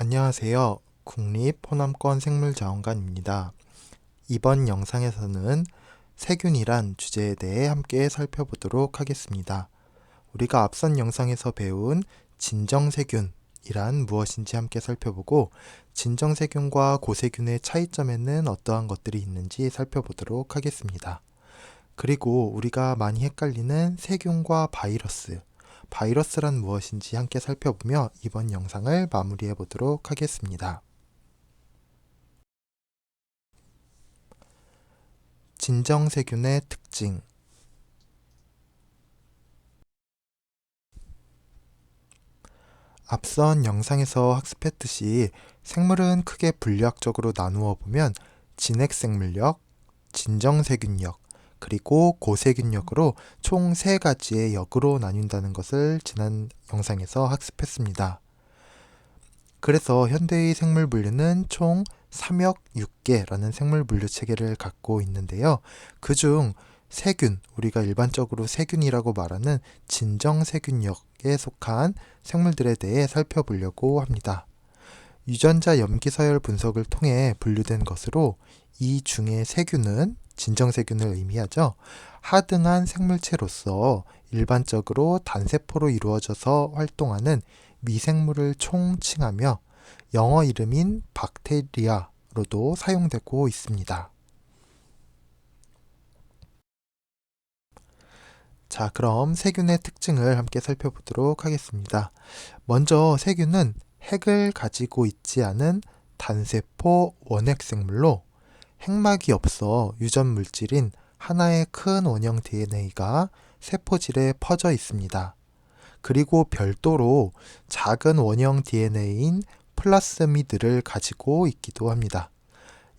안녕하세요. 국립호남권 생물자원관입니다. 이번 영상에서는 세균이란 주제에 대해 함께 살펴보도록 하겠습니다. 우리가 앞선 영상에서 배운 진정세균이란 무엇인지 함께 살펴보고 진정세균과 고세균의 차이점에는 어떠한 것들이 있는지 살펴보도록 하겠습니다. 그리고 우리가 많이 헷갈리는 세균과 바이러스란 무엇인지 함께 살펴보며 이번 영상을 마무리해 보도록 하겠습니다. 진정세균의 특징. 앞선 영상에서 학습했듯이 생물은 크게 분류학적으로 나누어 보면 진핵생물력, 진정세균력, 그리고 고세균력으로 총 3가지의 역으로 나뉜다는 것을 지난 영상에서 학습했습니다. 그래서 현대의 생물 분류는 총 3역 6개라는 생물 분류 체계를 갖고 있는데요. 그중 세균, 우리가 일반적으로 세균이라고 말하는 진정세균역에 속한 생물들에 대해 살펴보려고 합니다. 유전자 염기서열 분석을 통해 분류된 것으로 이 중에 세균은 진정세균을 의미하죠. 하등한 생물체로서 일반적으로 단세포로 이루어져서 활동하는 미생물을 총칭하며 영어 이름인 박테리아로도 사용되고 있습니다. 자, 그럼 세균의 특징을 함께 살펴보도록 하겠습니다. 먼저 세균은 핵을 가지고 있지 않은 단세포 원핵생물로 핵막이 없어 유전 물질인 하나의 큰 원형 DNA가 세포질에 퍼져 있습니다. 그리고 별도로 작은 원형 DNA인 플라스미드를 가지고 있기도 합니다.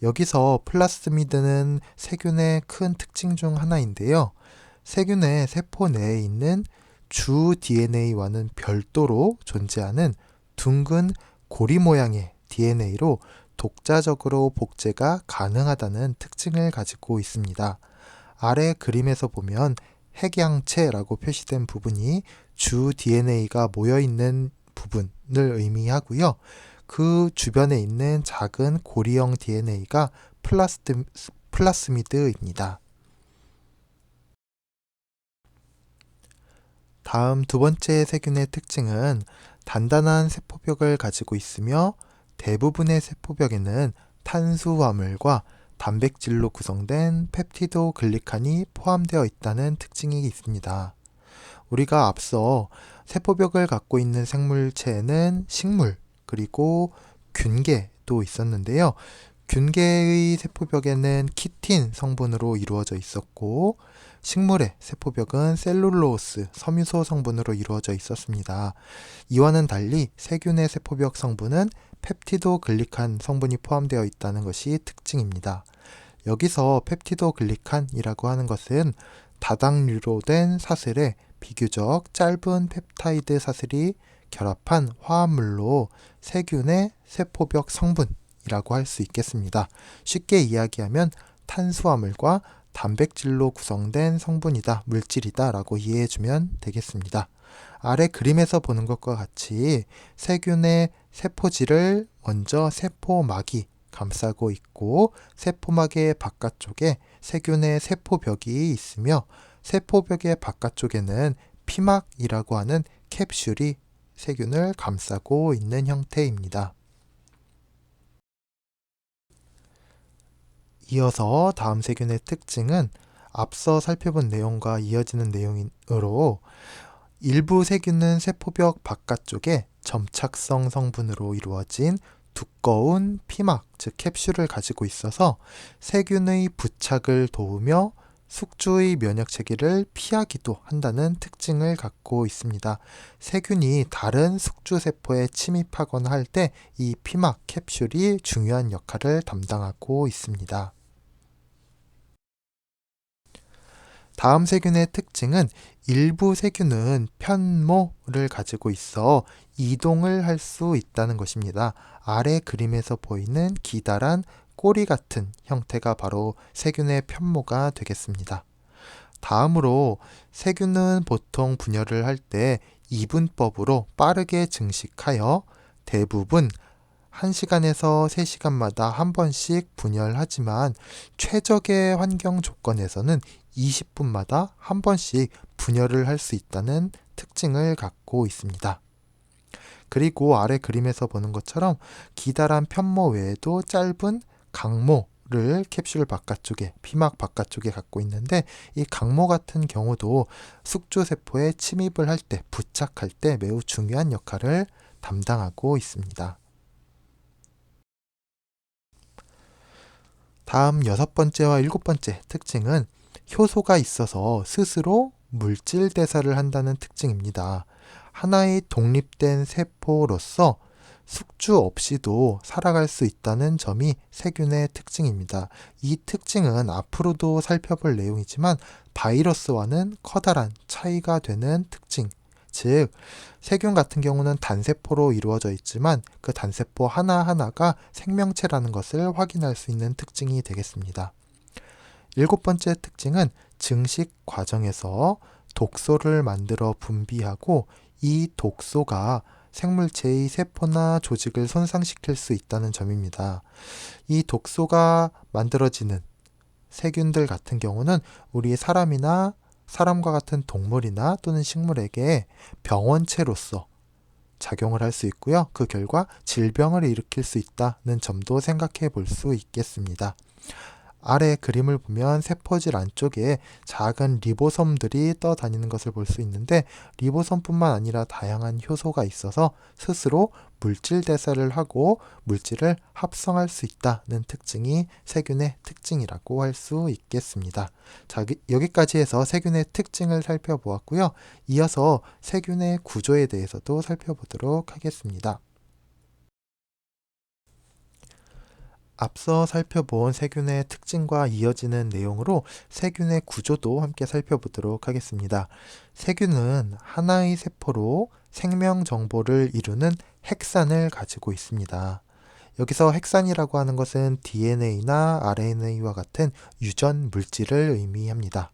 여기서 플라스미드는 세균의 큰 특징 중 하나인데요. 세균의 세포 내에 있는 주 DNA와는 별도로 존재하는 둥근 고리 모양의 DNA로 독자적으로 복제가 가능하다는 특징을 가지고 있습니다. 아래 그림에서 보면 핵양체라고 표시된 부분이 주 DNA가 모여있는 부분을 의미하고요. 그 주변에 있는 작은 고리형 DNA가 플라스미드입니다. 다음 두 번째 세균의 특징은 단단한 세포벽을 가지고 있으며 대부분의 세포벽에는 탄수화물과 단백질로 구성된 펩티도글리칸이 포함되어 있다는 특징이 있습니다. 우리가 앞서 세포벽을 갖고 있는 생물체에는 식물, 그리고 균계도 있었는데요. 균계의 세포벽에는 키틴 성분으로 이루어져 있었고 식물의 세포벽은 셀룰로스, 섬유소 성분으로 이루어져 있었습니다. 이와는 달리 세균의 세포벽 성분은 펩티도글리칸 성분이 포함되어 있다는 것이 특징입니다. 여기서 펩티도글리칸이라고 하는 것은 다당류로 된 사슬에 비교적 짧은 펩타이드 사슬이 결합한 화합물로 세균의 세포벽 성분이라고 할 수 있겠습니다. 쉽게 이야기하면 탄수화물과 단백질로 구성된 성분이다, 물질이다 라고 이해해주면 되겠습니다. 아래 그림에서 보는 것과 같이 세균의 세포질을 먼저 세포막이 감싸고 있고 세포막의 바깥쪽에 세균의 세포벽이 있으며 세포벽의 바깥쪽에는 피막이라고 하는 캡슐이 세균을 감싸고 있는 형태입니다. 이어서 다음 세균의 특징은 앞서 살펴본 내용과 이어지는 내용으로 일부 세균은 세포벽 바깥쪽에 점착성 성분으로 이루어진 두꺼운 피막, 즉 캡슐을 가지고 있어서 세균의 부착을 도우며 숙주의 면역체계를 피하기도 한다는 특징을 갖고 있습니다. 세균이 다른 숙주세포에 침입하거나 할 때 이 피막 캡슐이 중요한 역할을 담당하고 있습니다. 다음 세균의 특징은 일부 세균은 편모를 가지고 있어 이동을 할 수 있다는 것입니다. 아래 그림에서 보이는 기다란 꼬리 같은 형태가 바로 세균의 편모가 되겠습니다. 다음으로 세균은 보통 분열을 할 때 이분법으로 빠르게 증식하여 대부분 1시간에서 3시간마다 한 번씩 분열하지만 최적의 환경 조건에서는 20분마다 한 번씩 분열을 할 수 있다는 특징을 갖고 있습니다. 그리고 아래 그림에서 보는 것처럼 기다란 편모 외에도 짧은 강모를 캡슐 바깥쪽에, 피막 바깥쪽에 갖고 있는데, 이 강모 같은 경우도 숙주세포에 침입을 할 때, 부착할 때 매우 중요한 역할을 담당하고 있습니다. 다음 6번째와 7번째 특징은 효소가 있어서 스스로 물질 대사를 한다는 특징입니다. 하나의 독립된 세포로서 숙주 없이도 살아갈 수 있다는 점이 세균의 특징입니다. 이 특징은 앞으로도 살펴볼 내용이지만 바이러스와는 커다란 차이가 되는 특징, 즉 세균 같은 경우는 단세포로 이루어져 있지만 그 단세포 하나하나가 생명체라는 것을 확인할 수 있는 특징이 되겠습니다. 7번째 특징은 증식 과정에서 독소를 만들어 분비하고 이 독소가 생물체의 세포나 조직을 손상시킬 수 있다는 점입니다. 이 독소가 만들어지는 세균들 같은 경우는 우리 사람이나 사람과 같은 동물이나 또는 식물에게 병원체로서 작용을 할 수 있고요. 그 결과 질병을 일으킬 수 있다는 점도 생각해 볼 수 있겠습니다. 아래 그림을 보면 세포질 안쪽에 작은 리보솜들이 떠다니는 것을 볼 수 있는데, 리보솜뿐만 아니라 다양한 효소가 있어서 스스로 물질 대사를 하고 물질을 합성할 수 있다는 특징이 세균의 특징이라고 할 수 있겠습니다. 자, 여기까지 해서 세균의 특징을 살펴보았고요. 이어서 세균의 구조에 대해서도 살펴보도록 하겠습니다. 앞서 살펴본 세균의 특징과 이어지는 내용으로 세균의 구조도 함께 살펴보도록 하겠습니다. 세균은 하나의 세포로 생명 정보를 이루는 핵산을 가지고 있습니다. 여기서 핵산이라고 하는 것은 DNA나 RNA와 같은 유전 물질을 의미합니다.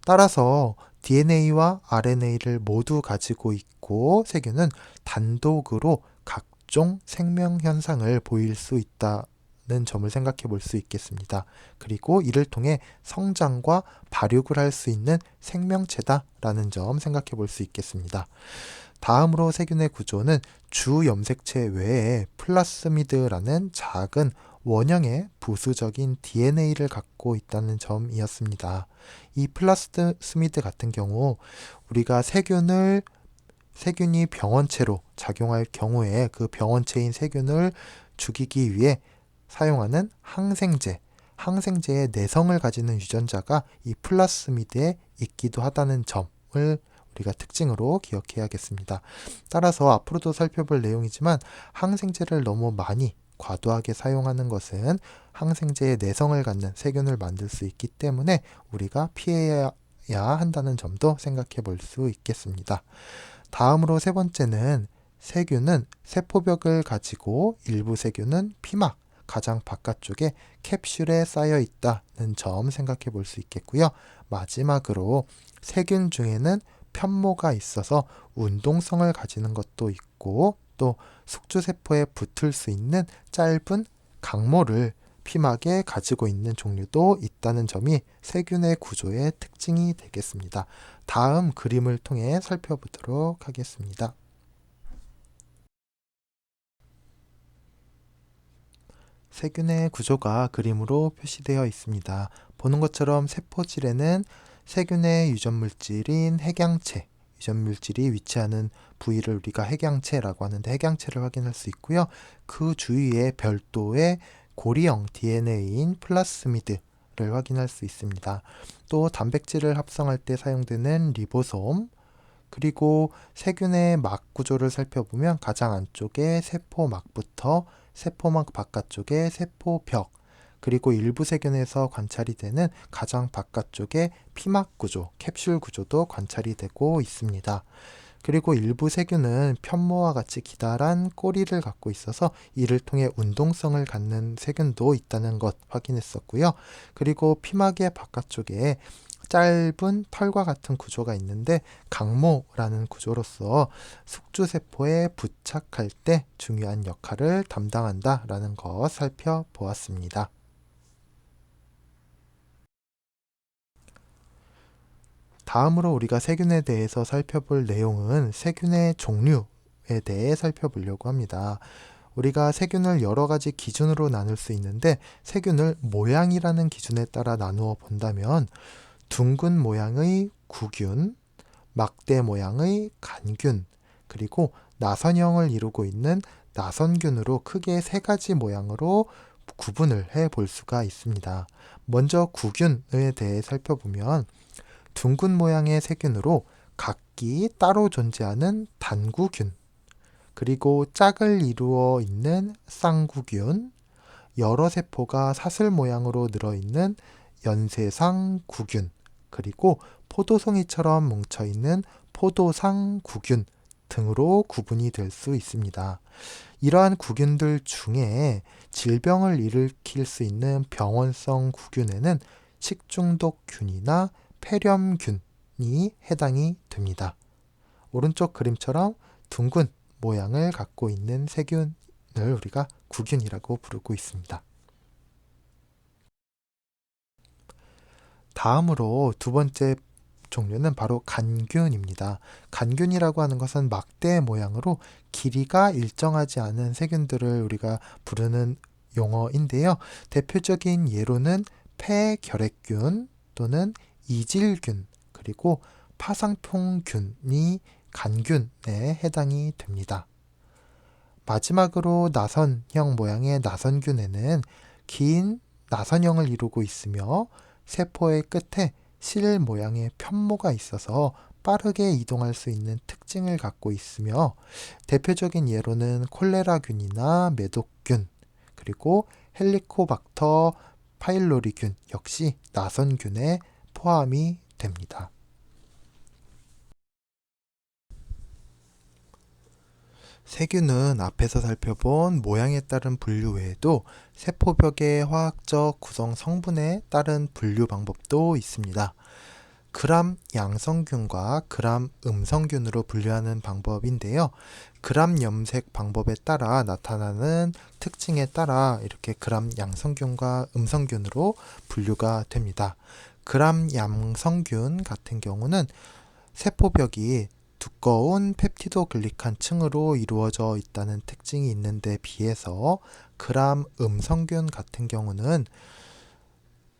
따라서 DNA와 RNA를 모두 가지고 있고 세균은 단독으로 각종 생명 현상을 보일 수 있다 는 점을 생각해 볼 수 있겠습니다. 그리고 이를 통해 성장과 발육을 할 수 있는 생명체다라는 점 생각해 볼 수 있겠습니다. 다음으로 세균의 구조는 주 염색체 외에 플라스미드라는 작은 원형의 부수적인 DNA를 갖고 있다는 점이었습니다. 이 플라스미드 같은 경우 우리가 세균이 병원체로 작용할 경우에 그 병원체인 세균을 죽이기 위해 사용하는 항생제의 내성을 가지는 유전자가 이 플라스미드에 있기도 하다는 점을 우리가 특징으로 기억해야겠습니다. 따라서 앞으로도 살펴볼 내용이지만 항생제를 너무 많이 과도하게 사용하는 것은 항생제의 내성을 갖는 세균을 만들 수 있기 때문에 우리가 피해야 한다는 점도 생각해 볼 수 있겠습니다. 다음으로 세 번째는 세균은 세포벽을 가지고 일부 세균은 피막, 가장 바깥쪽에 캡슐에 쌓여 있다는 점 생각해 볼 수 있겠고요. 마지막으로 세균 중에는 편모가 있어서 운동성을 가지는 것도 있고 또 숙주세포에 붙을 수 있는 짧은 강모를 피막에 가지고 있는 종류도 있다는 점이 세균의 구조의 특징이 되겠습니다. 다음 그림을 통해 살펴보도록 하겠습니다. 세균의 구조가 그림으로 표시되어 있습니다. 보는 것처럼 세포질에는 세균의 유전물질인 유전물질이 위치하는 부위를 우리가 핵양체라고 하는데 핵양체를 확인할 수 있고요. 그 주위에 별도의 고리형 DNA인 플라스미드를 확인할 수 있습니다. 또 단백질을 합성할 때 사용되는 리보솜, 그리고 세균의 막 구조를 살펴보면 가장 안쪽에 세포막부터 세포막 바깥쪽에 세포벽, 그리고 일부 세균에서 관찰이 되는 가장 바깥쪽에 피막 구조, 캡슐 구조도 관찰이 되고 있습니다. 그리고 일부 세균은 편모와 같이 기다란 꼬리를 갖고 있어서 이를 통해 운동성을 갖는 세균도 있다는 것 확인했었고요. 그리고 피막의 바깥쪽에 짧은 털과 같은 구조가 있는데 강모라는 구조로서 숙주세포에 부착할 때 중요한 역할을 담당한다라는 것 살펴보았습니다. 다음으로 우리가 세균에 대해서 살펴볼 내용은 세균의 종류에 대해 살펴보려고 합니다. 우리가 세균을 여러 가지 기준으로 나눌 수 있는데 세균을 모양이라는 기준에 따라 나누어 본다면 둥근 모양의 구균, 막대 모양의 간균, 그리고 나선형을 이루고 있는 나선균으로 크게 세 가지 모양으로 구분을 해 볼 수가 있습니다. 먼저 구균에 대해 살펴보면 둥근 모양의 세균으로 각기 따로 존재하는 단구균, 그리고 짝을 이루어 있는 쌍구균, 여러 세포가 사슬 모양으로 늘어있는 연쇄상구균, 그리고 포도송이처럼 뭉쳐있는 포도상구균 등으로 구분이 될 수 있습니다. 이러한 구균들 중에 질병을 일으킬 수 있는 병원성 구균에는 식중독균이나 폐렴균이 해당이 됩니다. 오른쪽 그림처럼 둥근 모양을 갖고 있는 세균을 우리가 구균이라고 부르고 있습니다. 다음으로 두 번째 종류는 바로 간균입니다. 간균이라고 하는 것은 막대 모양으로 길이가 일정하지 않은 세균들을 우리가 부르는 용어인데요. 대표적인 예로는 폐결핵균 또는 이질균, 그리고 파상풍균이 간균에 해당이 됩니다. 마지막으로 나선형 모양의 나선균에는 긴 나선형을 이루고 있으며 세포의 끝에 실 모양의 편모가 있어서 빠르게 이동할 수 있는 특징을 갖고 있으며 대표적인 예로는 콜레라균이나 메독균, 그리고 헬리코박터 파일로리균 역시 나선균에 포함이 됩니다. 세균은 앞에서 살펴본 모양에 따른 분류 외에도 세포벽의 화학적 구성 성분에 따른 분류 방법도 있습니다. 그람 양성균과 그람 음성균으로 분류하는 방법인데요. 그람 염색 방법에 따라 나타나는 특징에 따라 이렇게 그람 양성균과 음성균으로 분류가 됩니다. 그람 양성균 같은 경우는 세포벽이 두꺼운 펩티도글리칸 층으로 이루어져 있다는 특징이 있는데 비해서 그람 음성균 같은 경우는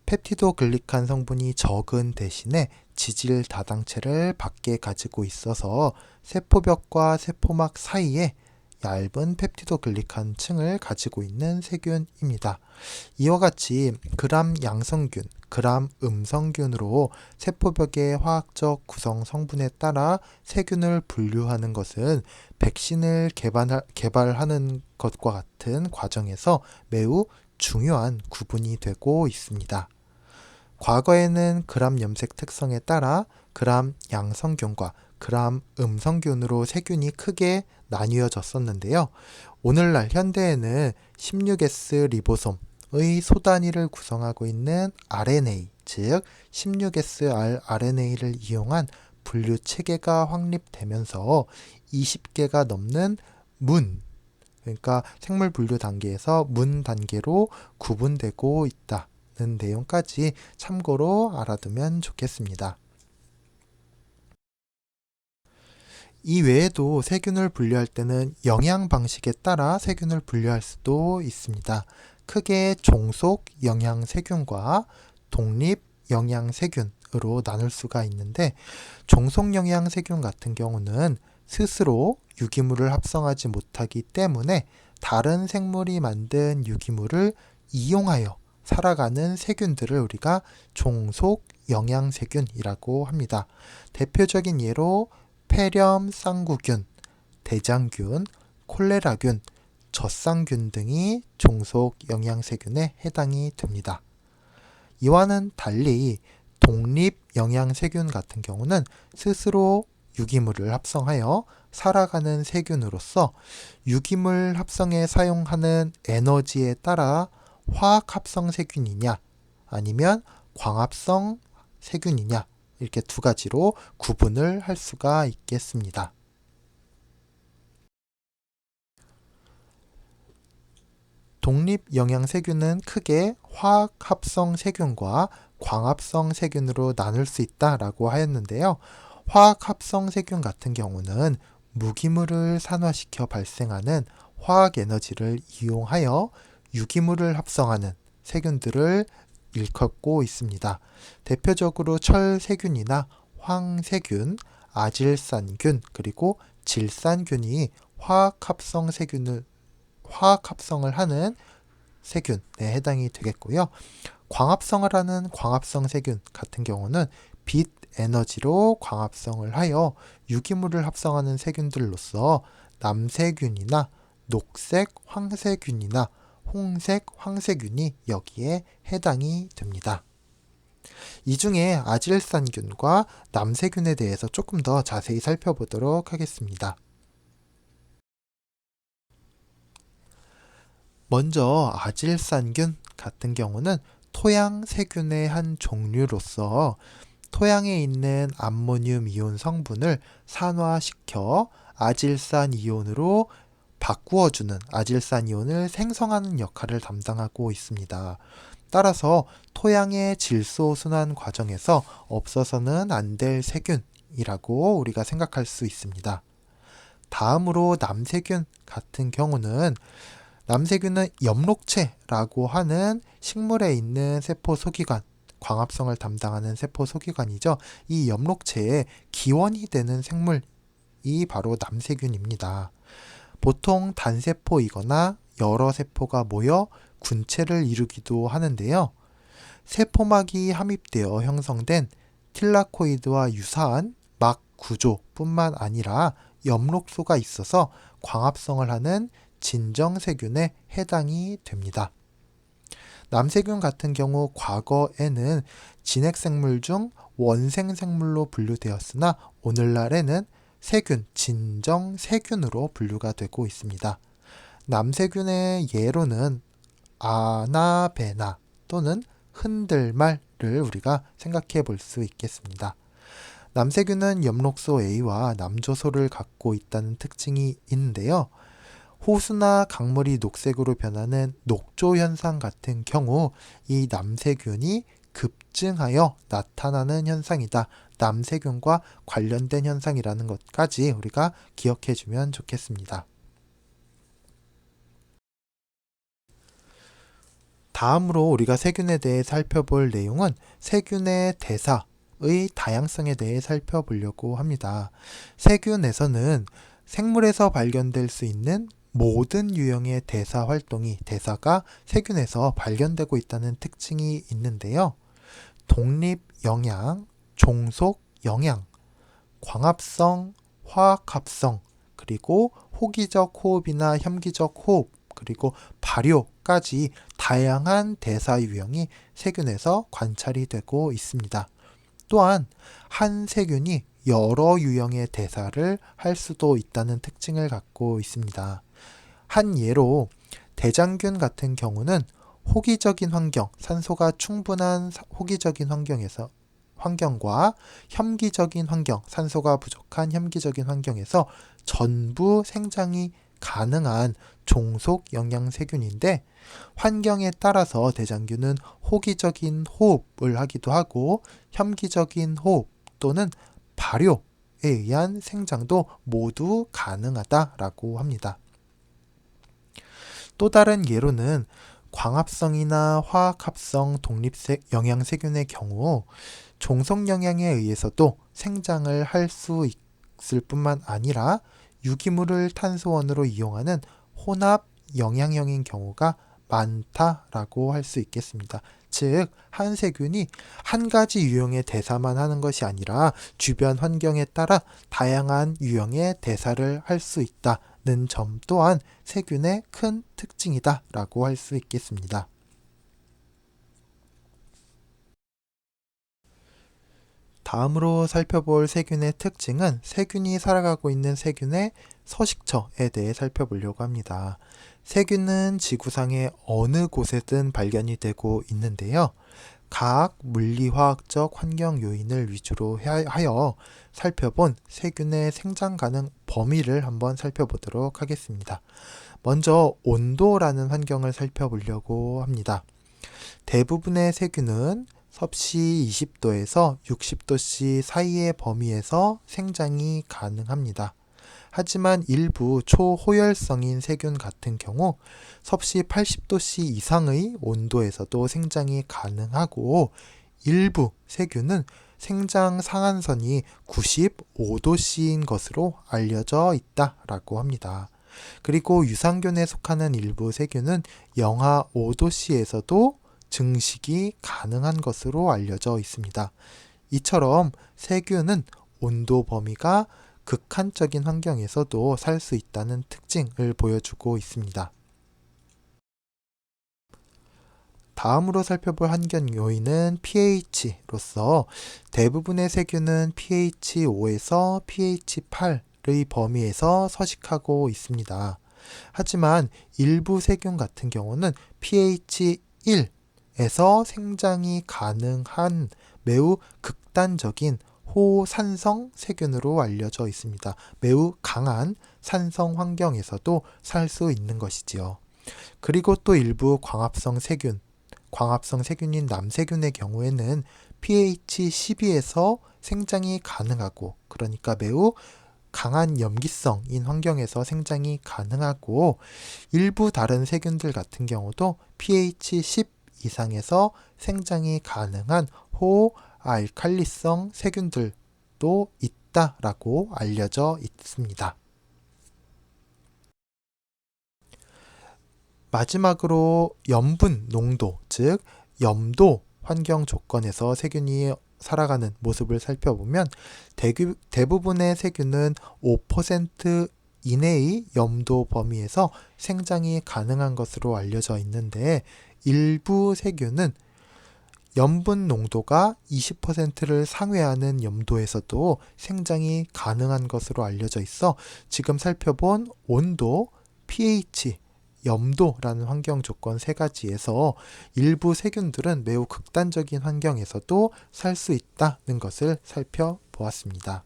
펩티도글리칸 성분이 적은 대신에 지질 다당체를 밖에 가지고 있어서 세포벽과 세포막 사이에 얇은 펩티도글리칸 층을 가지고 있는 세균입니다. 이와 같이 그람 양성균, 그람 음성균으로 세포벽의 화학적 구성 성분에 따라 세균을 분류하는 것은 백신을 개발하는 것과 같은 과정에서 매우 중요한 구분이 되고 있습니다. 과거에는 그람 염색 특성에 따라 그람 양성균과 그람 음성균으로 세균이 크게 나뉘어졌었는데요. 오늘날 현대에는 16S 리보솜의 소단위를 구성하고 있는 RNA, 즉 16S RNA를 이용한 분류 체계가 확립되면서 20개가 넘는 그러니까 생물 분류 단계에서 문 단계로 구분되고 있다는 내용까지 참고로 알아두면 좋겠습니다. 이 외에도 세균을 분류할 때는 영양 방식에 따라 세균을 분류할 수도 있습니다. 크게 종속 영양세균과 독립 영양세균으로 나눌 수가 있는데 종속 영양세균 같은 경우는 스스로 유기물을 합성하지 못하기 때문에 다른 생물이 만든 유기물을 이용하여 살아가는 세균들을 우리가 종속 영양세균이라고 합니다. 대표적인 예로 폐렴 쌍구균, 대장균, 콜레라균, 젖상균 등이 종속 영양세균에 해당이 됩니다. 이와는 달리 독립 영양세균 같은 경우는 스스로 유기물을 합성하여 살아가는 세균으로서 유기물 합성에 사용하는 에너지에 따라 화학합성 세균이냐 아니면 광합성 세균이냐, 이렇게 두 가지로 구분을 할 수가 있겠습니다. 독립영양세균은 크게 화학합성 세균과 광합성 세균으로 나눌 수 있다라고 하였는데요. 화학합성 세균 같은 경우는 무기물을 산화시켜 발생하는 화학에너지를 이용하여 유기물을 합성하는 세균들을 일컫고 있습니다. 대표적으로 철세균이나 황세균, 아질산균, 그리고 질산균이 화학합성을 하는 세균에 해당이 되겠고요. 광합성을 하는 광합성 세균 같은 경우는 빛 에너지로 광합성을 하여 유기물을 합성하는 세균들로서 남세균이나 녹색 황세균이나 홍색 황세균이 여기에 해당이 됩니다. 이 중에 아질산균과 남세균에 대해서 조금 더 자세히 살펴보도록 하겠습니다. 먼저 아질산균 같은 경우는 토양세균의 한 종류로서 토양에 있는 암모늄 이온 성분을 산화시켜 아질산 이온으로 바꾸어주는 아질산 이온을 생성하는 역할을 담당하고 있습니다. 따라서 토양의 질소 순환 과정에서 없어서는 안 될 세균이라고 우리가 생각할 수 있습니다. 다음으로 남세균 같은 경우는 남세균은 엽록체라고 하는 식물에 있는 세포 소기관, 광합성을 담당하는 세포 소기관이죠. 이 엽록체의 기원이 되는 생물이 바로 남세균입니다. 보통 단세포이거나 여러 세포가 모여 군체를 이루기도 하는데요. 세포막이 함입되어 형성된 틸라코이드와 유사한 막 구조뿐만 아니라 엽록소가 있어서 광합성을 하는 진정세균에 해당이 됩니다. 남세균 같은 경우 과거에는 진핵생물 중 원생생물로 분류되었으나 오늘날에는 세균, 진정세균으로 분류가 되고 있습니다. 남세균의 예로는 아나베나 또는 흔들말을 우리가 생각해 볼 수 있겠습니다. 남세균은 엽록소 A와 남조소를 갖고 있다는 특징이 있는데요. 호수나 강물이 녹색으로 변하는 녹조 현상 같은 경우 이 남세균이 급증하여 나타나는 현상이다. 남세균과 관련된 현상이라는 것까지 우리가 기억해 주면 좋겠습니다. 다음으로 우리가 세균에 대해 살펴볼 내용은 세균의 대사의 다양성에 대해 살펴보려고 합니다. 세균에서는 생물에서 발견될 수 있는 모든 유형의 대사가 세균에서 발견되고 있다는 특징이 있는데요. 독립영양, 종속영양, 광합성, 화학합성, 그리고 호기적 호흡이나 혐기적 호흡, 그리고 발효까지 다양한 대사 유형이 세균에서 관찰이 되고 있습니다. 또한 한 세균이 여러 유형의 대사를 할 수도 있다는 특징을 갖고 있습니다. 한 예로 대장균 같은 경우는 호기적인 환경, 산소가 충분한 호기적인 환경과 혐기적인 환경, 산소가 부족한 혐기적인 환경에서 전부 생장이 가능한 종속 영양세균인데 환경에 따라서 대장균은 호기적인 호흡을 하기도 하고 혐기적인 호흡 또는 발효에 의한 생장도 모두 가능하다라고 합니다. 또 다른 예로는 광합성이나 화학합성 독립영양세균의 경우 종속영양에 의해서도 생장을 할 수 있을 뿐만 아니라 유기물을 탄소원으로 이용하는 혼합 영양형인 경우가 많다라고 할 수 있겠습니다. 즉, 한 세균이 한 가지 유형의 대사만 하는 것이 아니라 주변 환경에 따라 다양한 유형의 대사를 할 수 있다는 점 또한 세균의 큰 특징이다라고 할 수 있겠습니다. 다음으로 살펴볼 세균의 특징은 세균이 살아가고 있는 세균의 서식처에 대해 살펴보려고 합니다. 세균은 지구상의 어느 곳에든 발견이 되고 있는데요. 각 물리화학적 환경 요인을 위주로 하여 살펴본 세균의 생장 가능 범위를 한번 살펴보도록 하겠습니다. 먼저 온도라는 환경을 살펴보려고 합니다. 대부분의 세균은 섭씨 20도에서 60도씨 사이의 범위에서 생장이 가능합니다. 하지만 일부 초호열성인 세균 같은 경우 섭씨 80도씨 이상의 온도에서도 생장이 가능하고, 일부 세균은 생장 상한선이 95도씨인 것으로 알려져 있다라고 합니다. 그리고 유산균에 속하는 일부 세균은 영하 5도씨에서도 증식이 가능한 것으로 알려져 있습니다. 이처럼 세균은 온도 범위가 극한적인 환경에서도 살 수 있다는 특징을 보여주고 있습니다. 다음으로 살펴볼 환경 요인은 pH로서 대부분의 세균은 pH 5에서 pH 8의 범위에서 서식하고 있습니다. 하지만 일부 세균 같은 경우는 pH 1에서 생장이 가능한 매우 극단적인 호산성 세균으로 알려져 있습니다. 매우 강한 산성 환경에서도 살 수 있는 것이지요. 그리고 또 일부 광합성 세균인 남세균의 경우에는 pH 12에서 생장이 가능하고, 그러니까 매우 강한 염기성인 환경에서 생장이 가능하고, 일부 다른 세균들 같은 경우도 pH 10 이상에서 생장이 가능한 호알칼리성 세균들도 있다라고 알려져 있습니다. 마지막으로 염분 농도, 즉 염도 환경 조건에서 세균이 살아가는 모습을 살펴보면 대부분의 세균은 5% 이내의 염도 범위에서 생장이 가능한 것으로 알려져 있는데, 일부 세균은 염분 농도가 20%를 상회하는 염도에서도 생장이 가능한 것으로 알려져 있어 지금 살펴본 온도, pH, 염도라는 환경 조건 세 가지에서 일부 세균들은 매우 극단적인 환경에서도 살 수 있다는 것을 살펴보았습니다.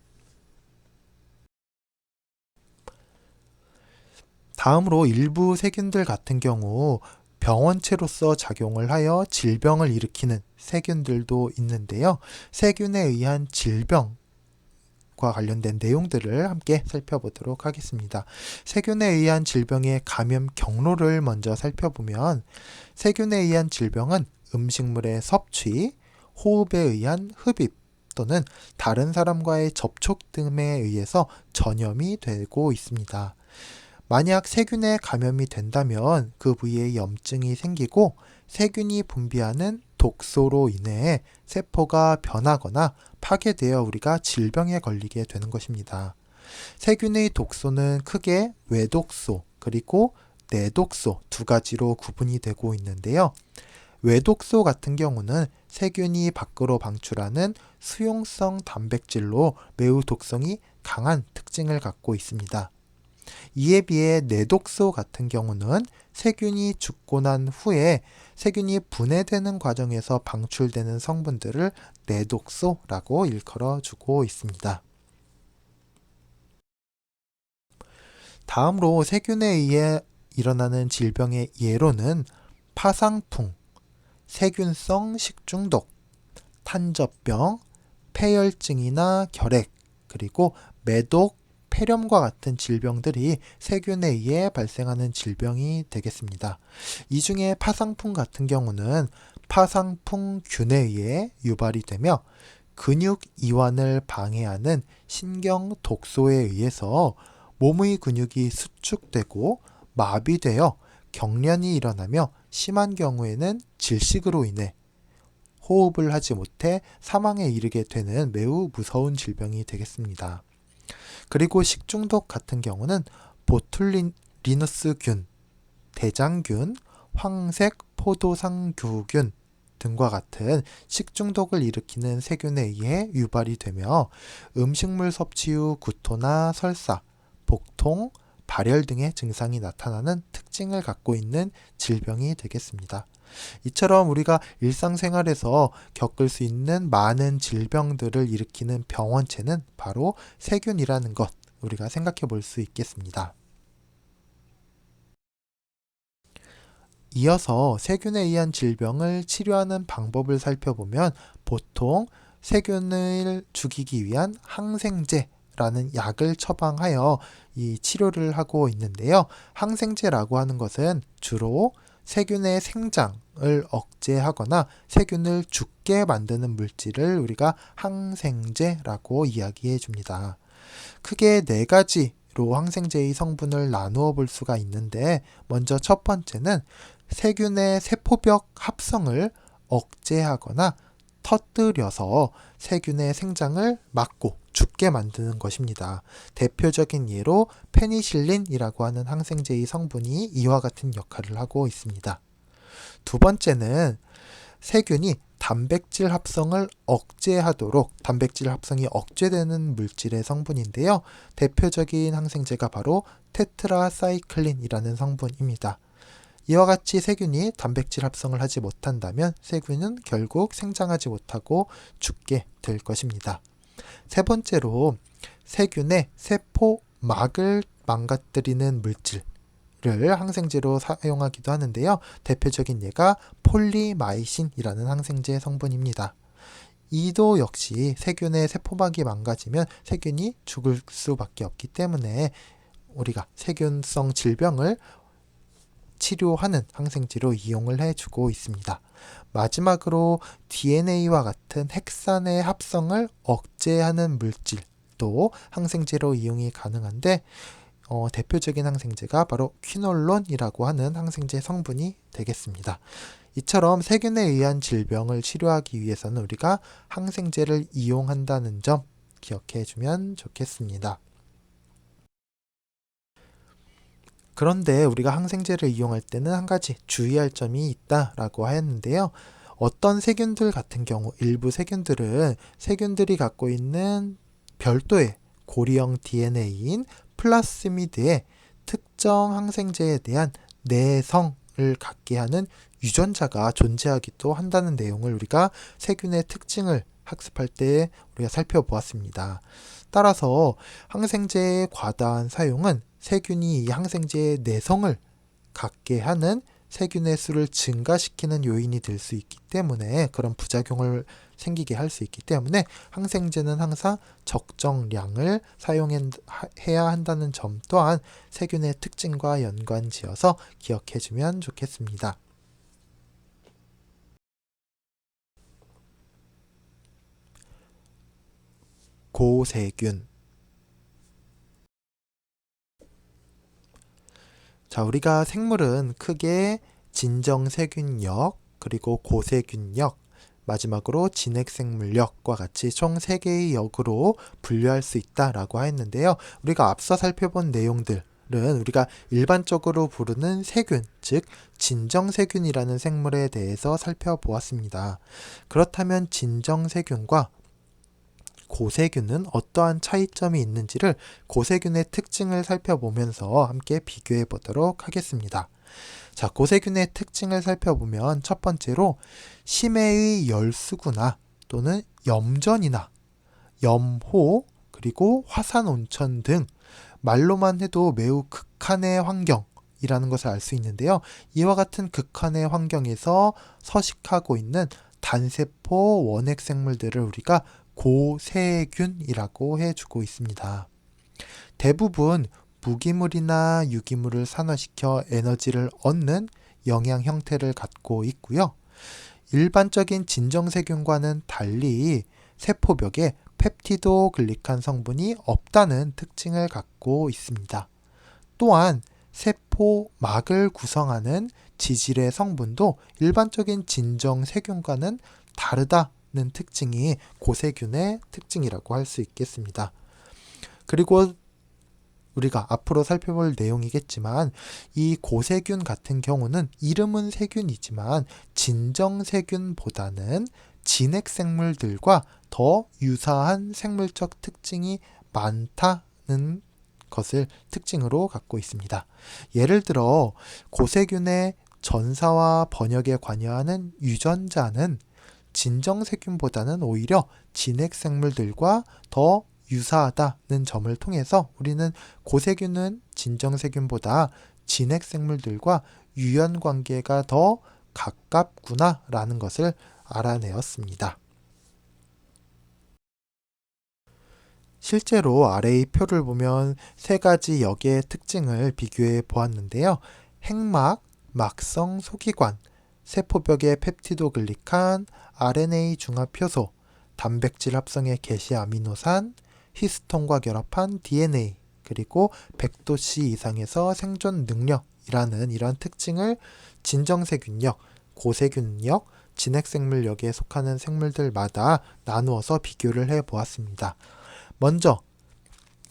다음으로 일부 세균들 같은 경우 병원체로서 작용을 하여 질병을 일으키는 세균들도 있는데요. 세균에 의한 질병과 관련된 내용들을 함께 살펴보도록 하겠습니다. 세균에 의한 질병의 감염 경로를 먼저 살펴보면, 세균에 의한 질병은 음식물의 섭취, 호흡에 의한 흡입 또는 다른 사람과의 접촉 등에 의해서 전염이 되고 있습니다. 만약 세균에 감염이 된다면 그 부위에 염증이 생기고 세균이 분비하는 독소로 인해 세포가 변하거나 파괴되어 우리가 질병에 걸리게 되는 것입니다. 세균의 독소는 크게 외독소 그리고 내독소 두 가지로 구분이 되고 있는데요. 외독소 같은 경우는 세균이 밖으로 방출하는 수용성 단백질로 매우 독성이 강한 특징을 갖고 있습니다. 이에 비해 내독소 같은 경우는 세균이 죽고 난 후에 세균이 분해되는 과정에서 방출되는 성분들을 내독소라고 일컬어 주고 있습니다. 다음으로 세균에 의해 일어나는 질병의 예로는 파상풍, 세균성 식중독, 탄저병, 폐혈증이나 결핵, 그리고 매독, 폐렴과 같은 질병들이 세균에 의해 발생하는 질병이 되겠습니다. 이 중에 파상풍 같은 경우는 파상풍균에 의해 유발이 되며 근육 이완을 방해하는 신경 독소에 의해서 몸의 근육이 수축되고 마비되어 경련이 일어나며 심한 경우에는 질식으로 인해 호흡을 하지 못해 사망에 이르게 되는 매우 무서운 질병이 되겠습니다. 그리고 식중독 같은 경우는 보툴리누스균, 대장균, 황색 포도상구균 등과 같은 식중독을 일으키는 세균에 의해 유발이 되며 음식물 섭취 후 구토나 설사, 복통, 발열 등의 증상이 나타나는 특징을 갖고 있는 질병이 되겠습니다. 이처럼 우리가 일상생활에서 겪을 수 있는 많은 질병들을 일으키는 병원체는 바로 세균이라는 것, 우리가 생각해 볼 수 있겠습니다. 이어서 세균에 의한 질병을 치료하는 방법을 살펴보면 보통 세균을 죽이기 위한 항생제라는 약을 처방하여 이 치료를 하고 있는데요. 항생제라고 하는 것은 주로 세균의 생장을 억제하거나 세균을 죽게 만드는 물질을 우리가 항생제라고 이야기해 줍니다. 크게 네 가지로 항생제의 성분을 나누어 볼 수가 있는데, 먼저 첫 번째는 세균의 세포벽 합성을 억제하거나 터뜨려서 세균의 생장을 막고 죽게 만드는 것입니다. 대표적인 예로 페니실린이라고 하는 항생제의 성분이 이와 같은 역할을 하고 있습니다. 두 번째는 세균이 단백질 합성을 억제하도록, 단백질 합성이 억제되는 물질의 성분인데요. 대표적인 항생제가 바로 테트라사이클린이라는 성분입니다. 이와 같이 세균이 단백질 합성을 하지 못한다면 세균은 결국 생장하지 못하고 죽게 될 것입니다. 세 번째로 세균의 세포막을 망가뜨리는 물질을 항생제로 사용하기도 하는데요. 대표적인 예가 폴리마이신이라는 항생제 성분입니다. 이도 역시 세균의 세포막이 망가지면 세균이 죽을 수밖에 없기 때문에 우리가 세균성 질병을 치료하는 항생제로 이용을 해주고 있습니다. 마지막으로 DNA와 같은 핵산의 합성을 억제하는 물질도 항생제로 이용이 가능한데 대표적인 항생제가 바로 퀴놀론이라고 하는 항생제 성분이 되겠습니다. 이처럼 세균에 의한 질병을 치료하기 위해서는 우리가 항생제를 이용한다는 점 기억해 주면 좋겠습니다. 그런데 우리가 항생제를 이용할 때는 한 가지 주의할 점이 있다라고 하였는데요. 어떤 세균들 같은 경우, 일부 세균들은 세균들이 갖고 있는 별도의 고리형 DNA인 플라스미드에 특정 항생제에 대한 내성을 갖게 하는 유전자가 존재하기도 한다는 내용을 우리가 세균의 특징을 학습할 때 우리가 살펴보았습니다. 따라서 항생제의 과다한 사용은 세균이 이 항생제의 내성을 갖게 하는 세균의 수를 증가시키는 요인이 될 수 있기 때문에, 그런 부작용을 생기게 할 수 있기 때문에 항생제는 항상 적정량을 사용해야 한다는 점 또한 세균의 특징과 연관지어서 기억해 주면 좋겠습니다. 고세균. 자, 우리가 생물은 크게 진정세균력, 그리고 고세균력, 마지막으로 진핵생물력과 같이 총 3개의 역으로 분류할 수 있다라고 하였는데요. 우리가 앞서 살펴본 내용들은 우리가 일반적으로 부르는 세균, 즉 진정세균이라는 생물에 대해서 살펴보았습니다. 그렇다면 진정세균과 고세균은 어떠한 차이점이 있는지를 고세균의 특징을 살펴보면서 함께 비교해 보도록 하겠습니다. 자, 고세균의 특징을 살펴보면 첫 번째로 심해의 열수구나 또는 염전이나 염호, 그리고 화산온천 등 말로만 해도 매우 극한의 환경이라는 것을 알 수 있는데요. 이와 같은 극한의 환경에서 서식하고 있는 단세포 원핵 생물들을 우리가 고세균이라고 해주고 있습니다. 대부분 무기물이나 유기물을 산화시켜 에너지를 얻는 영양 형태를 갖고 있고요. 일반적인 진정세균과는 달리 세포벽에 펩티도글리칸 성분이 없다는 특징을 갖고 있습니다. 또한 세포막을 구성하는 지질의 성분도 일반적인 진정세균과는 다르다는 특징이 고세균의 특징이라고 할 수 있겠습니다. 그리고 우리가 앞으로 살펴볼 내용이겠지만 이 고세균 같은 경우는 이름은 세균이지만 진정세균보다는 진핵생물들과 더 유사한 생물적 특징이 많다는 것을 특징으로 갖고 있습니다. 예를 들어 고세균의 전사와 번역에 관여하는 유전자는 진정세균보다는 오히려 진핵생물들과 더 유사하다는 점을 통해서 우리는 고세균은 진정세균보다 진핵생물들과 유연관계가 더 가깝구나 라는 것을 알아내었습니다. 실제로 아래의 표를 보면 세 가지 역의 특징을 비교해 보았는데요. 핵막, 막성 소기관, 세포벽의 펩티도글리칸, RNA 중합효소, 단백질 합성의 개시 아미노산, 히스톤과 결합한 DNA, 그리고 100도씨 이상에서 생존 능력이라는 이런 특징을 진정세균력, 고세균력, 진핵생물력에 속하는 생물들마다 나누어서 비교를 해 보았습니다. 먼저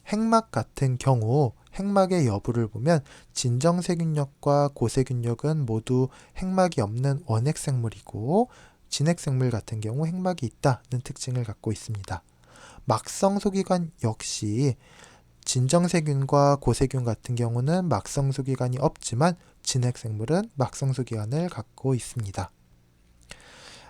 핵막 같은 경우 핵막의 여부를 보면 진정세균력과 고세균력은 모두 핵막이 없는 원핵생물이고 진핵생물 같은 경우 핵막이 있다는 특징을 갖고 있습니다. 막성소기관 역시 진정세균과 고세균 같은 경우는 막성소기관이 없지만 진핵생물은 막성소기관을 갖고 있습니다.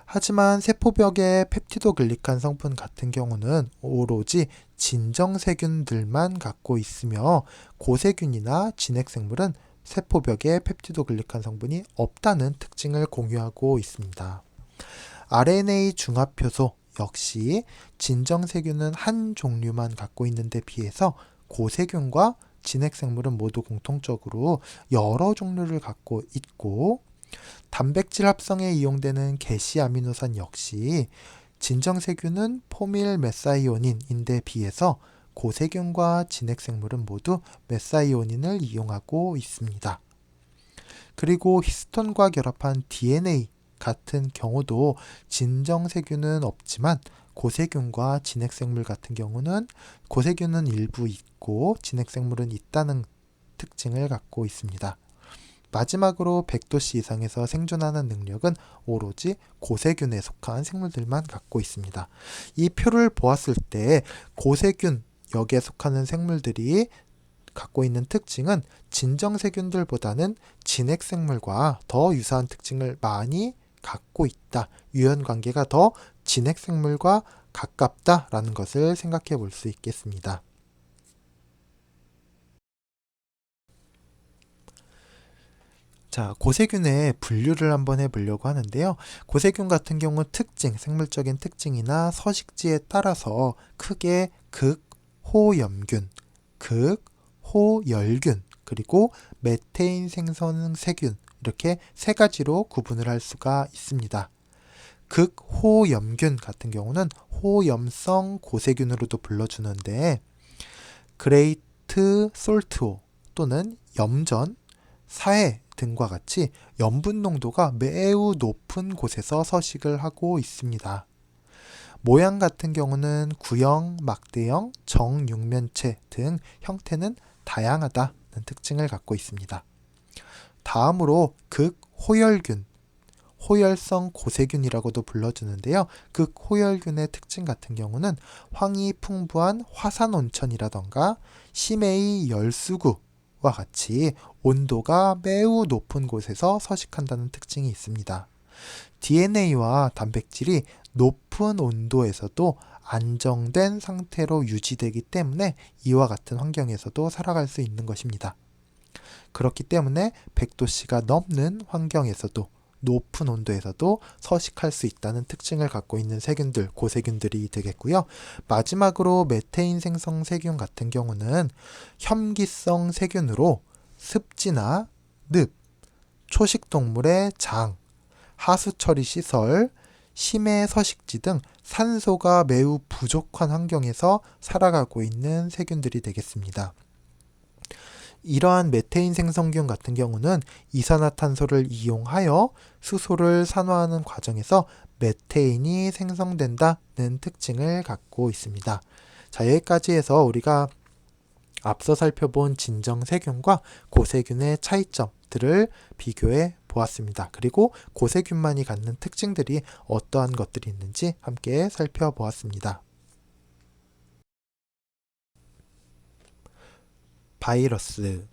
하지만 세포벽의 펩티도글리칸 성분 같은 경우는 오로지 진정세균들만 갖고 있으며 고세균이나 진핵생물은 세포벽에 펩티도글리칸 성분이 없다는 특징을 공유하고 있습니다. RNA 중합효소 역시 진정세균은 한 종류만 갖고 있는데 비해서 고세균과 진핵생물은 모두 공통적으로 여러 종류를 갖고 있고 단백질 합성에 이용되는 개시 아미노산 역시 진정세균은 포밀 메사이오닌인데 비해서 고세균과 진핵생물은 모두 메사이오닌을 이용하고 있습니다. 그리고 히스톤과 결합한 DNA 같은 경우도 진정세균은 없지만 고세균과 진핵생물 같은 경우는 고세균은 일부 있고 진핵생물은 있다는 특징을 갖고 있습니다. 마지막으로 100도씨 이상에서 생존하는 능력은 오로지 고세균에 속한 생물들만 갖고 있습니다. 이 표를 보았을 때 고세균역에 속하는 생물들이 갖고 있는 특징은 진정세균들보다는 진핵생물과 더 유사한 특징을 많이 갖고 있다. 유연관계가 더 진핵생물과 가깝다라는 것을 생각해 볼 수 있겠습니다. 자, 고세균의 분류를 한번 해보려고 하는데요. 고세균 같은 경우 특징, 생물적인 특징이나 서식지에 따라서 크게 극호염균, 극호열균, 그리고 메테인 생성 세균 이렇게 세 가지로 구분을 할 수가 있습니다. 극호염균 같은 경우는 호염성 고세균으로도 불러주는데 그레이트 솔트호 또는 염전, 사해 등과 같이 염분 농도가 매우 높은 곳에서 서식을 하고 있습니다. 모양 같은 경우는 구형, 막대형, 정육면체 등 형태는 다양하다는 특징을 갖고 있습니다. 다음으로 극호열균, 호열성 고세균이라고도 불러주는데요. 극호열균의 특징 같은 경우는 황이 풍부한 화산온천이라던가 심해의 열수구 와 같이 온도가 매우 높은 곳에서 서식한다는 특징이 있습니다. DNA와 단백질이 높은 온도에서도 안정된 상태로 유지되기 때문에 이와 같은 환경에서도 살아갈 수 있는 것입니다. 그렇기 때문에 100도씨가 넘는 환경에서도 높은 온도에서도 서식할 수 있다는 특징을 갖고 있는 세균들, 고세균들이 되겠고요. 마지막으로 메테인 생성 세균 같은 경우는 혐기성 세균으로 습지나 늪, 초식동물의 장, 하수처리 시설, 심해 서식지 등 산소가 매우 부족한 환경에서 살아가고 있는 세균들이 되겠습니다. 이러한 메테인 생성균 같은 경우는 이산화탄소를 이용하여 수소를 산화하는 과정에서 메테인이 생성된다는 특징을 갖고 있습니다. 자, 여기까지 해서 우리가 앞서 살펴본 진정세균과 고세균의 차이점들을 비교해 보았습니다. 그리고 고세균만이 갖는 특징들이 어떠한 것들이 있는지 함께 살펴보았습니다. 바이러스.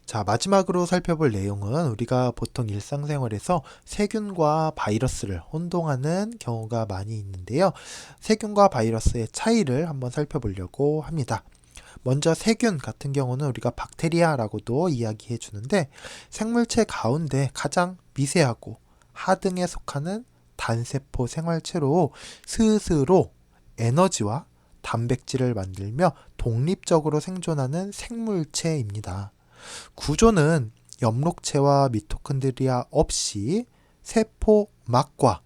자, 마지막으로 살펴볼 내용은 우리가 보통 일상생활에서 세균과 바이러스를 혼동하는 경우가 많이 있는데요. 세균과 바이러스의 차이를 한번 살펴보려고 합니다. 먼저 세균 같은 경우는 우리가 박테리아라고도 이야기해 주는데, 생물체 가운데 가장 미세하고 하등에 속하는 단세포 생활체로 스스로 에너지와 단백질을 만들며 독립적으로 생존하는 생물체입니다. 구조는 엽록체와 미토콘드리아 없이 세포막과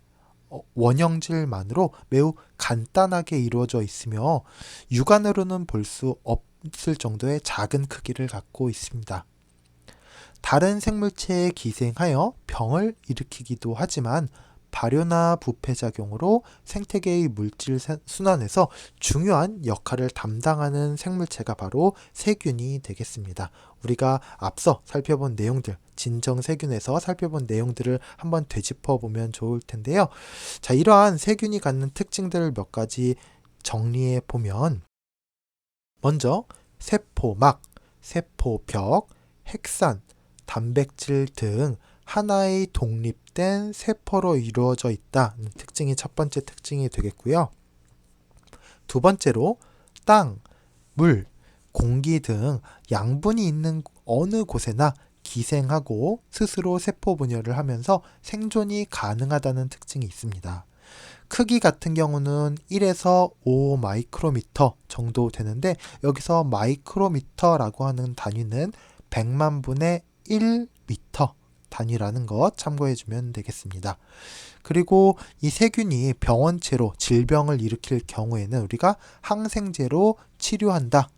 원형질만으로 매우 간단하게 이루어져 있으며, 육안으로는 볼 수 없을 정도의 작은 크기를 갖고 있습니다. 다른 생물체에 기생하여 병을 일으키기도 하지만, 발효나 부패작용으로 생태계의 물질 순환에서 중요한 역할을 담당하는 생물체가 바로 세균이 되겠습니다. 우리가 앞서 살펴본 내용들, 진정세균에서 살펴본 내용들을 한번 되짚어 보면 좋을 텐데요. 자, 이러한 세균이 갖는 특징들을 몇 가지 정리해 보면, 먼저 세포막, 세포벽, 핵산, 단백질 등 하나의 독립된 세포로 이루어져 있다는 특징이 첫 번째 특징이 되겠고요. 두 번째로 땅, 물, 공기 등 양분이 있는 어느 곳에나 기생하고 스스로 세포 분열을 하면서 생존이 가능하다는 특징이 있습니다. 크기 같은 경우는 1에서 5 마이크로미터 정도 되는데, 여기서 마이크로미터라고 하는 단위는 100만 분의 1미터 단위라는 것 참고해 주면 되겠습니다. 그리고 이 세균이 병원체로 질병을 일으킬 경우에는 우리가 항생제로 치료한다.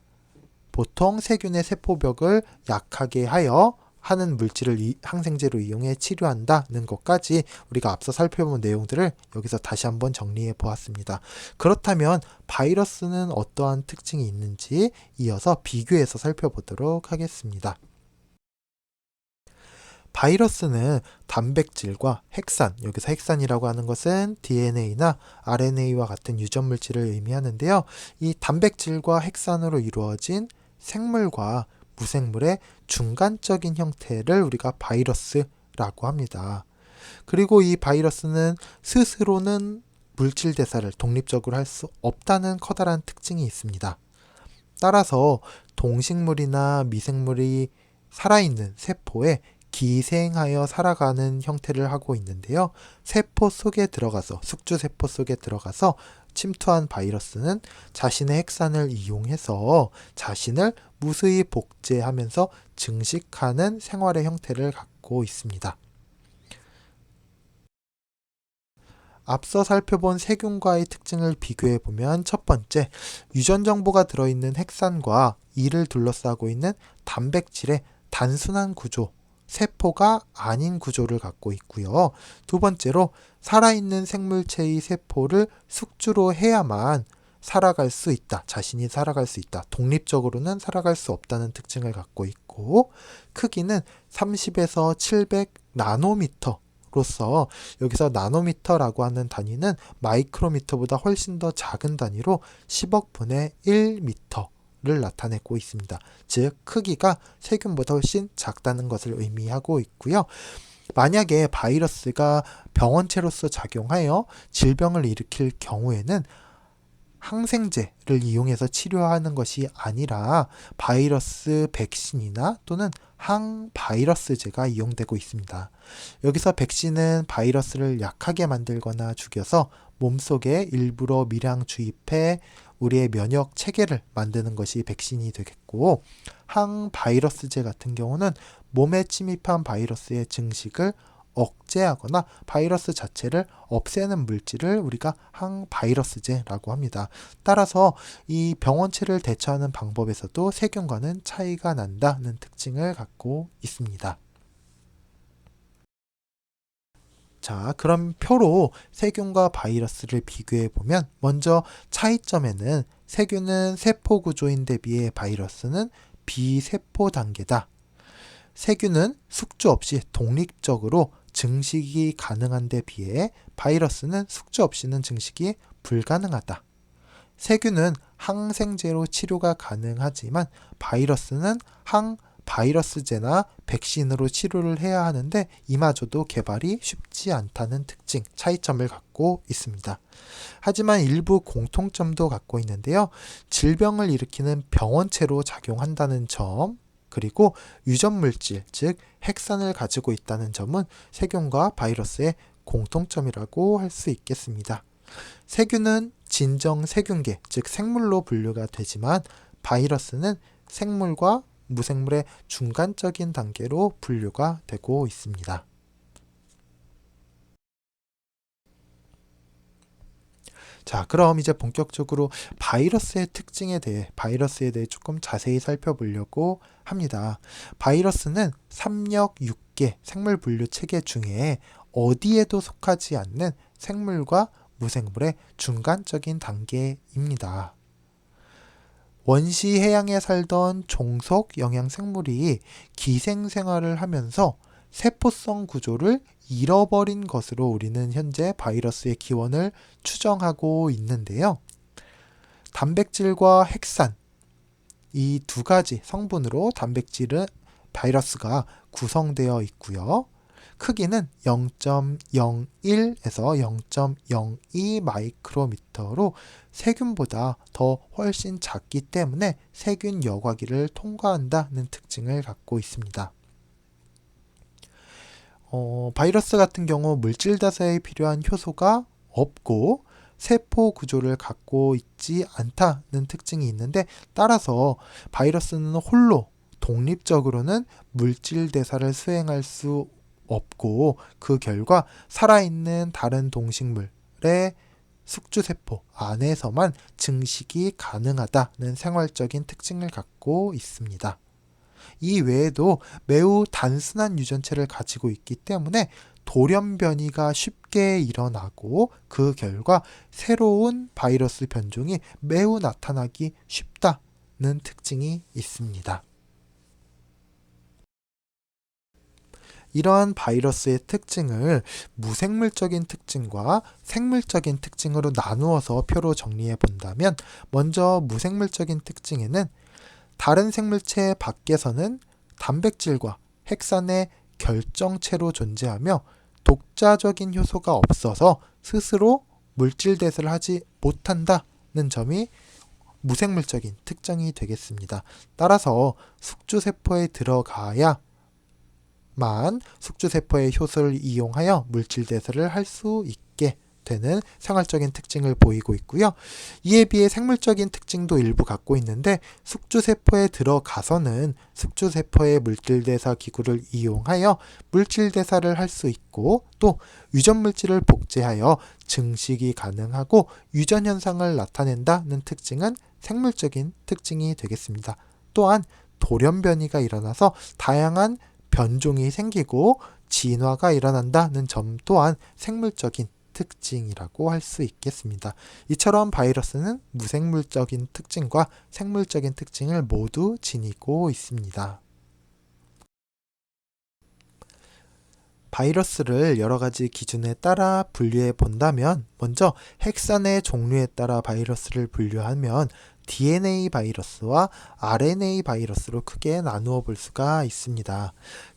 보통 세균의 세포벽을 약하게 하여 하는 물질을 항생제로 이용해 치료한다는 것까지 우리가 앞서 살펴본 내용들을 여기서 다시 한번 정리해 보았습니다. 그렇다면 바이러스는 어떠한 특징이 있는지 이어서 비교해서 살펴보도록 하겠습니다. 바이러스는 단백질과 핵산, 여기서 핵산이라고 하는 것은 DNA나 RNA와 같은 유전 물질을 의미하는데요. 이 단백질과 핵산으로 이루어진 생물과 무생물의 중간적인 형태를 우리가 바이러스라고 합니다. 그리고 이 바이러스는 스스로는 물질 대사를 독립적으로 할 수 없다는 커다란 특징이 있습니다. 따라서 동식물이나 미생물이 살아있는 세포에 기생하여 살아가는 형태를 하고 있는데요. 세포 속에 들어가서, 숙주세포 속에 들어가서 침투한 바이러스는 자신의 핵산을 이용해서 자신을 무수히 복제하면서 증식하는 생활의 형태를 갖고 있습니다. 앞서 살펴본 세균과의 특징을 비교해 보면, 첫 번째, 유전 정보가 들어있는 핵산과 이를 둘러싸고 있는 단백질의 단순한 구조, 세포가 아닌 구조를 갖고 있고요. 두 번째로, 살아있는 생물체의 세포를 숙주로 해야만 살아갈 수 있다. 자신이 살아갈 수 있다. 독립적으로는 살아갈 수 없다는 특징을 갖고 있고, 크기는 30에서 700 나노미터 로서, 여기서 나노미터라고 하는 단위는 마이크로미터보다 훨씬 더 작은 단위로 10억 분의 1미터를 나타내고 있습니다. 즉 크기가 세균보다 훨씬 작다는 것을 의미하고 있고요. 만약에 바이러스가 병원체로서 작용하여 질병을 일으킬 경우에는 항생제를 이용해서 치료하는 것이 아니라 바이러스 백신이나 또는 항바이러스제가 이용되고 있습니다. 여기서 백신은 바이러스를 약하게 만들거나 죽여서 몸속에 일부러 밀양 주입해 우리의 면역 체계를 만드는 것이 백신이 되겠고, 항바이러스제 같은 경우는 몸에 침입한 바이러스의 증식을 억제하거나 바이러스 자체를 없애는 물질을 우리가 항바이러스제라고 합니다. 따라서 이 병원체를 대처하는 방법에서도 세균과는 차이가 난다는 특징을 갖고 있습니다. 자, 그럼 표로 세균과 바이러스를 비교해 보면, 먼저 차이점에는 세균은 세포 구조인 데 비해 바이러스는 비세포 단계다. 세균은 숙주 없이 독립적으로 증식이 가능한 데 비해 바이러스는 숙주 없이는 증식이 불가능하다. 세균은 항생제로 치료가 가능하지만 바이러스는 바이러스제나 백신으로 치료를 해야 하는데 이마저도 개발이 쉽지 않다는 특징, 차이점을 갖고 있습니다. 하지만 일부 공통점도 갖고 있는데요. 질병을 일으키는 병원체로 작용한다는 점, 그리고 유전물질, 즉 핵산을 가지고 있다는 점은 세균과 바이러스의 공통점이라고 할 수 있겠습니다. 세균은 진정 세균계, 즉 생물로 분류가 되지만 바이러스는 생물과 무생물의 중간적인 단계로 분류가 되고 있습니다. 자, 그럼 이제 본격적으로 바이러스의 특징에 대해, 바이러스에 대해 조금 자세히 살펴보려고 합니다. 바이러스는 3력 6개 생물 분류 체계 중에 어디에도 속하지 않는 생물과 무생물의 중간적인 단계입니다. 원시 해양에 살던 종속 영양 생물이 기생생활을 하면서 세포성 구조를 잃어버린 것으로 우리는 현재 바이러스의 기원을 추정하고 있는데요. 단백질과 핵산, 이 두 가지 성분으로 바이러스가 구성되어 있고요. 크기는 0.01에서 0.02 마이크로미터로 세균보다 더 훨씬 작기 때문에 세균 여과기를 통과한다는 특징을 갖고 있습니다. 바이러스 같은 경우 물질 대사에 필요한 효소가 없고 세포 구조를 갖고 있지 않다는 특징이 있는데, 따라서 바이러스는 홀로 독립적으로는 물질 대사를 수행할 수 없고 그 결과 살아있는 다른 동식물의 숙주세포 안에서만 증식이 가능하다는 생활적인 특징을 갖고 있습니다. 이 외에도 매우 단순한 유전체를 가지고 있기 때문에 돌연변이가 쉽게 일어나고 그 결과 새로운 바이러스 변종이 매우 나타나기 쉽다는 특징이 있습니다. 이러한 바이러스의 특징을 무생물적인 특징과 생물적인 특징으로 나누어서 표로 정리해 본다면, 먼저 무생물적인 특징에는 다른 생물체 밖에서는 단백질과 핵산의 결정체로 존재하며 독자적인 효소가 없어서 스스로 물질 대사를 하지 못한다는 점이 무생물적인 특징이 되겠습니다. 따라서 숙주세포에 들어가야만 숙주세포의 효소를 이용하여 물질 대사를 할 수 있게 되는 생활적인 특징을 보이고 있고요. 이에 비해 생물적인 특징도 일부 갖고 있는데, 숙주세포에 들어가서는 숙주세포의 물질대사 기구를 이용하여 물질대사를 할 수 있고, 또 유전물질을 복제하여 증식이 가능하고 유전현상을 나타낸다는 특징은 생물적인 특징이 되겠습니다. 또한 돌연변이가 일어나서 다양한 변종이 생기고 진화가 일어난다는 점 또한 생물적인 특징이라고 할 수 있겠습니다. 이처럼 바이러스는 무생물적인 특징과 생물적인 특징을 모두 지니고 있습니다. 바이러스를 여러 가지 기준에 따라 분류해 본다면, 먼저 핵산의 종류에 따라 바이러스를 분류하면 DNA 바이러스와 RNA 바이러스로 크게 나누어 볼 수가 있습니다.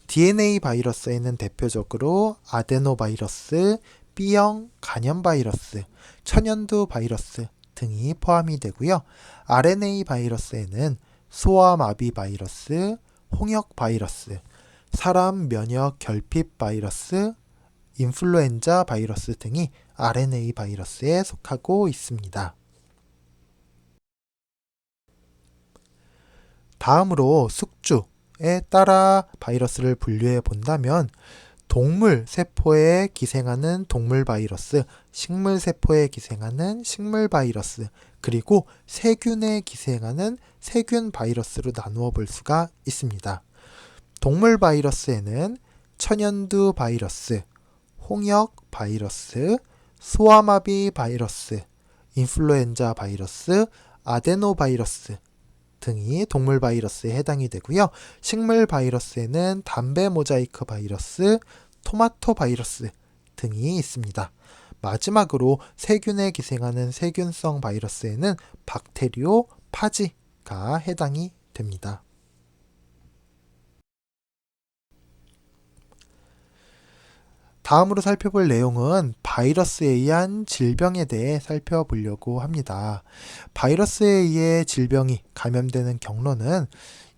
DNA 바이러스에는 대표적으로 아데노바이러스, B형 간염 바이러스, 천연두 바이러스 등이 포함이 되고요. RNA 바이러스에는 소아마비 바이러스, 홍역 바이러스, 사람 면역 결핍 바이러스, 인플루엔자 바이러스 등이 RNA 바이러스에 속하고 있습니다. 다음으로 숙주에 따라 바이러스를 분류해 본다면, 동물 세포에 기생하는 동물 바이러스, 식물 세포에 기생하는 식물 바이러스, 그리고 세균에 기생하는 세균 바이러스로 나누어 볼 수가 있습니다. 동물 바이러스에는 천연두 바이러스, 홍역 바이러스, 소아마비 바이러스, 인플루엔자 바이러스, 아데노바이러스 등이 동물 바이러스에 해당이 되고요. 식물 바이러스에는 담배 모자이크 바이러스, 토마토 바이러스 등이 있습니다. 마지막으로 세균에 기생하는 세균성 바이러스에는 박테리오 파지가 해당이 됩니다. 다음으로 살펴볼 내용은 바이러스에 의한 질병에 대해 살펴보려고 합니다. 바이러스에 의해 질병이 감염되는 경로는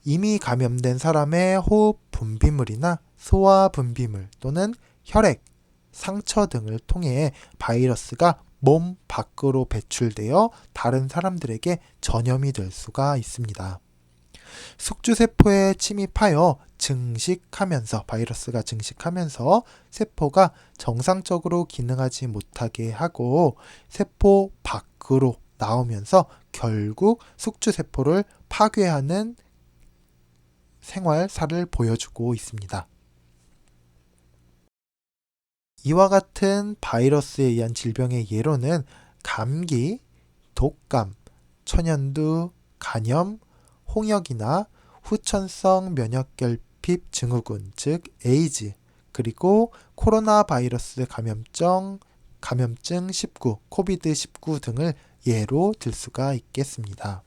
이미 감염된 사람의 호흡 분비물이나 소화 분비물 또는 혈액, 상처 등을 통해 바이러스가 몸 밖으로 배출되어 다른 사람들에게 전염이 될 수가 있습니다. 숙주세포에 침입하여 바이러스가 증식하면서 세포가 정상적으로 기능하지 못하게 하고 세포 밖으로 나오면서 결국 숙주세포를 파괴하는 생활사를 보여주고 있습니다. 이와 같은 바이러스에 의한 질병의 예로는 감기, 독감, 천연두, 간염, 홍역이나 후천성 면역결핍 증후군, 즉 에이즈, 그리고 코로나 바이러스 감염증 19, 코비드-19 등을 예로 들 수가 있겠습니다.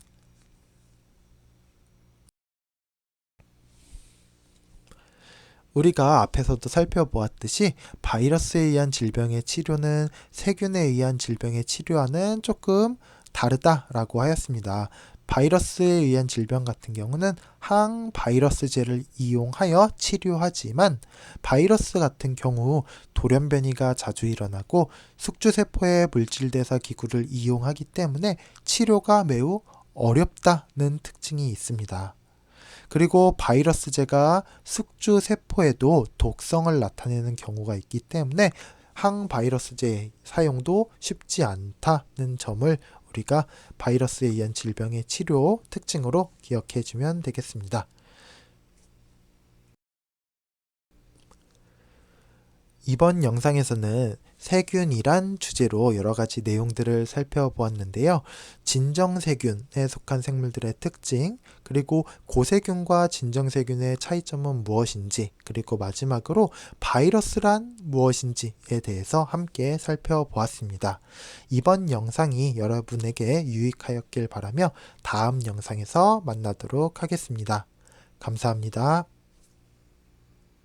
우리가 앞에서도 살펴보았듯이 바이러스에 의한 질병의 치료는 세균에 의한 질병의 치료와는 조금 다르다라고 하였습니다. 바이러스에 의한 질병 같은 경우는 항바이러스제를 이용하여 치료하지만 바이러스 같은 경우 돌연변이가 자주 일어나고 숙주세포의 물질대사 기구를 이용하기 때문에 치료가 매우 어렵다는 특징이 있습니다. 그리고 바이러스제가 숙주세포에도 독성을 나타내는 경우가 있기 때문에 항바이러스제 사용도 쉽지 않다는 점을 우리가 바이러스에 의한 질병의 치료 특징으로 기억해 주면 되겠습니다. 이번 영상에서는 세균이란 주제로 여러 가지 내용들을 살펴보았는데요. 진정세균에 속한 생물들의 특징, 그리고 고세균과 진정세균의 차이점은 무엇인지, 그리고 마지막으로 바이러스란 무엇인지에 대해서 함께 살펴보았습니다. 이번 영상이 여러분에게 유익하였길 바라며 다음 영상에서 만나도록 하겠습니다. 감사합니다.